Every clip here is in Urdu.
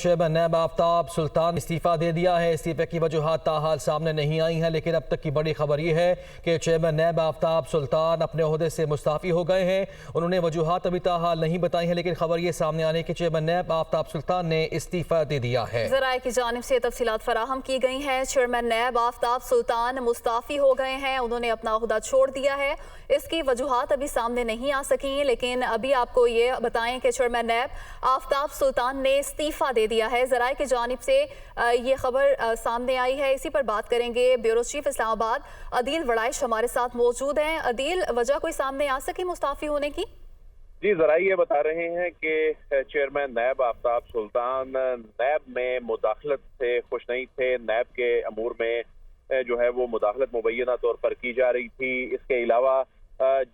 چیئرمین نیب آفتاب سلطان نے استعفیٰ دے دیا ہے۔ استعفے کی وجوہات تاحال سامنے نہیں آئی ہیں، لیکن اب تک کی بڑی خبر یہ ہے کہ چیئرمین نیب آفتاب سلطان اپنے عہدے سے مستعفی ہو گئے ہیں۔ انہوں نے وجوہات ابھی تاحال نہیں بتائی ہیں، لیکن خبر یہ سامنے آنے کہ چیئرمین نیب آفتاب سلطان نے استعفیٰ دے دیا ہے۔ ذرائع کی جانب سے تفصیلات فراہم کی گئی ہیں۔ چیئرمین نیب آفتاب سلطان مستعفی ہو گئے ہیں، انہوں نے اپنا عہدہ چھوڑ دیا ہے۔ اس کی وجوہات ابھی سامنے نہیں آ سکی، لیکن ابھی آپ کو یہ بتائیں کہ چیئرمین نیب آفتاب سلطان نے استعفیٰ دے دیا ہے۔ ذرائع کی جانب سے یہ خبر سامنے آئی ہے، اسی پر بات کریں گے۔ بیورو چیف اسلام آباد عدیل وڑائش ہمارے ساتھ موجود ہیں۔ عدیل، وجہ کوئی سامنے آ سکی مستعفی ہونے کی؟ جی، ذرائع یہ بتا رہے ہیں کہ چیئرمین نیب آفتاب سلطان نیب میں مداخلت سے خوش نہیں تھے۔ نیب کے امور میں جو ہے وہ مداخلت مبینہ طور پر کی جا رہی تھی۔ اس کے علاوہ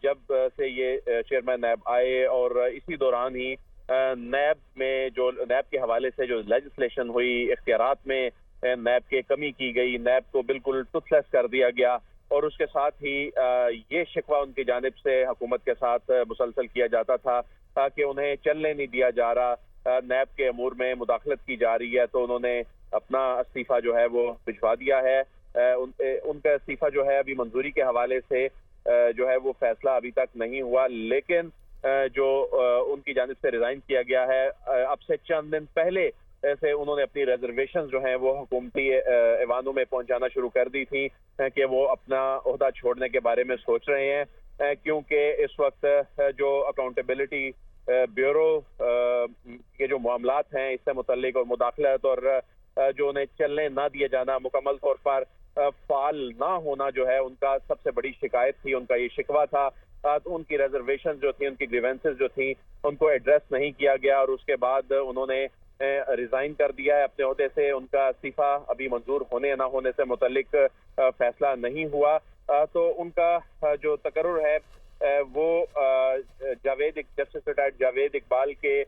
جب سے یہ چیئرمین نیب آئے اور اسی دوران ہی نیب میں جو نیب کے حوالے سے جو لیجسلیشن ہوئی، اختیارات میں نیب کے کمی کی گئی، نیب کو بالکل ٹوتھ لیس کر دیا گیا، اور اس کے ساتھ ہی یہ شکوہ ان کی جانب سے حکومت کے ساتھ مسلسل کیا جاتا تھا کہ انہیں چلنے نہیں دیا جا رہا، نیب کے امور میں مداخلت کی جا رہی ہے، تو انہوں نے اپنا استعفیٰ جو ہے وہ بھجوا دیا ہے۔ ان کا استعفیٰ جو ہے ابھی منظوری کے حوالے سے جو ہے وہ فیصلہ ابھی تک نہیں ہوا، لیکن جو ان کی جانب سے ریزائن کیا گیا ہے، اب سے چند دن پہلے سے انہوں نے اپنی ریزرویشنز جو ہیں وہ حکومتی ایوانوں میں پہنچانا شروع کر دی تھی کہ وہ اپنا عہدہ چھوڑنے کے بارے میں سوچ رہے ہیں، کیونکہ اس وقت جو اکاؤنٹیبلٹی بیورو کے جو معاملات ہیں اس سے متعلق اور مداخلت اور جو انہیں چلنے نہ دیا جانا، مکمل طور پر فعال نہ ہونا جو ہے ان کا سب سے بڑی شکایت تھی، ان کا یہ شکوہ تھا۔ ان کی ریزرویشن جو تھی، ان کی گریونسز جو تھیں، ان کو ایڈریس نہیں کیا گیا، اور اس کے بعد انہوں نے ریزائن کر دیا ہے اپنے عہدے سے۔ ان کا استعفیٰ ابھی منظور ہونے یا نہ ہونے سے متعلق فیصلہ نہیں ہوا، تو ان کا جو تقرر ہے وہ جسٹس ریٹائرڈ جاوید اقبال کے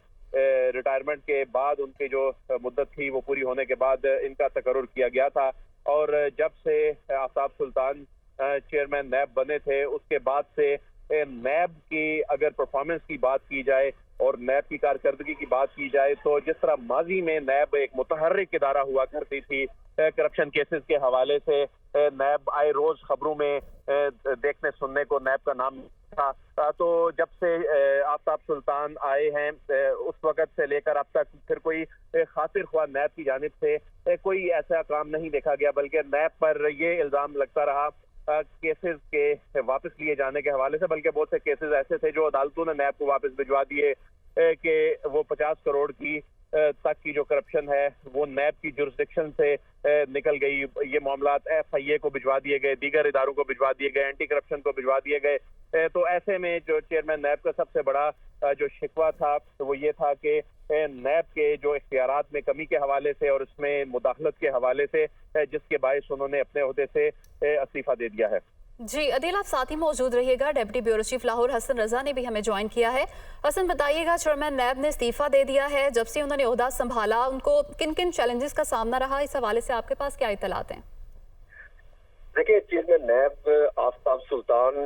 ریٹائرمنٹ کے بعد ان کی جو مدت تھی وہ پوری ہونے کے بعد ان کا تقرر کیا گیا تھا، اور جب سے آفتاب سلطان چیئرمین نیب بنے تھے اس کے بعد سے نیب کی اگر پرفارمنس کی بات کی جائے اور نیب کی کارکردگی کی بات کی جائے، تو جس طرح ماضی میں نیب ایک متحرک ادارہ ہوا کرتی تھی، کرپشن کیسز کے حوالے سے نیب آئے روز خبروں میں دیکھنے سننے کو نیب کا نام تھا، تو جب سے آفتاب سلطان آئے ہیں اس وقت سے لے کر اب تک پھر کوئی خاطر خواہ نیب کی جانب سے کوئی ایسا کام نہیں دیکھا گیا، بلکہ نیب پر یہ الزام لگتا رہا کیسز کے واپس لیے جانے کے حوالے سے، بلکہ بہت سے کیسز ایسے تھے جو عدالتوں نے نیب کو واپس بھجوا دیے کہ وہ 50 کروڑ کی تک کی جو کرپشن ہے وہ نیب کی جورسڈکشن سے نکل گئی۔ یہ معاملات FIA کو بھجوا دیے گئے، دیگر اداروں کو بھجوا دیے گئے، اینٹی کرپشن کو بھجوا دیے گئے، تو ایسے میں جو چیئرمین نیب کا سب سے بڑا جو شکوہ تھا وہ یہ تھا کہ نیب کے جو اختیارات میں کمی کے حوالے سے اور اس میں مداخلت کے حوالے سے، جس کے باعث انہوں نے اپنے عہدے سے استعفیٰ دے دیا ہے۔ جی عدیل، آپ ساتھ ہی موجود رہیے گا۔ ڈیپٹی بیورو چیف لاہور حسن رضا نے بھی ہمیں جوائن کیا ہے۔ حسن، بتائیے گا، چیئرمین نیب نے استعفیٰ دے دیا ہے، جب سے انہوں نے عہدہ سنبھالا ان کو کن کن چیلنجز کا سامنا رہا، اس حوالے سے آپ کے پاس کیا اطلاعات ہیں؟ دیکھیں، چیئرمین نیب آفتاب سلطان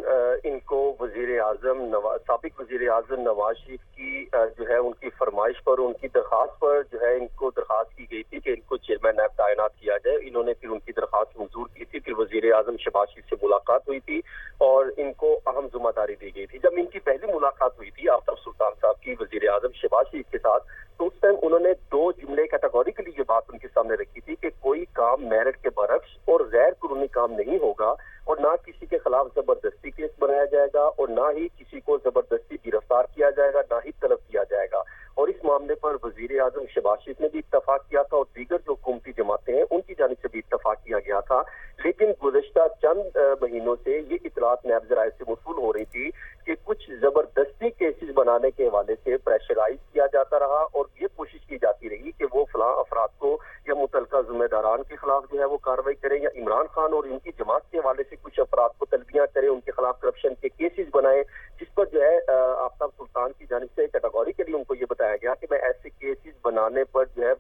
ان کو سابق وزیر اعظم نواز شریف کی جو ہے ان کی فرمائش پر، ان کی درخواست پر جو ہے ان کو درخواست کی گئی تھی کہ ان کو چیئرمین نیب تعینات کیا جائے۔ انہوں نے پھر ان کی درخواست منظور کی تھی، پھر وزیر اعظم شہباز شریف سے ملاقات ہوئی تھی اور ان کو اہم ذمہ داری دی گئی تھی۔ جب ان کی پہلی ملاقات ہوئی تھی آفتاب سلطان صاحب کی وزیر اعظم شہباز شریف کے ساتھ، تو اس ٹائم انہوں نے 2 جملے کیٹیگوریکلی یہ بات ان کے سامنے رکھی تھی کہ کوئی کام میرٹ کے برعکس اور غیر قانونی کام نہیں ہوگا، اور نہ کسی کے خلاف زبردستی کیس بنایا جائے گا، اور نہ ہی کسی کو زبردستی گرفتار کیا جائے گا، نہ ہی طلب کیا جائے گا۔ اور اس معاملے پر وزیر اعظم شہباز شریف نے بھی اتفاق کیا تھا اور دیگر جو حکومتی جماعتیں ہیں ان کی جانب سے بھی اتفاق کیا گیا تھا، لیکن گزشتہ چند مہینوں سے یہ اطلاعات نیب ذرائع سے موصول ہو رہی تھی کہ کچھ زبردستی کیسز بنانے کے حوالے سے پریشرائز کیا جاتا رہا، اور یہ کوشش کی جاتی رہی کہ وہ فلاں افراد کو یا متعلقہ ذمہ داران کے خلاف جو ہے وہ کارروائی کریں، یا عمران خان اور ان کی جماعت کے حوالے سے کچھ افراد کو تلبیاں کریں، ان کے خلاف کرپشن کے کیسز بنائیں، جس پر جو ہے آفتاب سلطان کی جانب سے کیٹیگوریکلی ان کو یہ بتایا گیا کہ میں ایسے کیسز بنانے پر جو ہے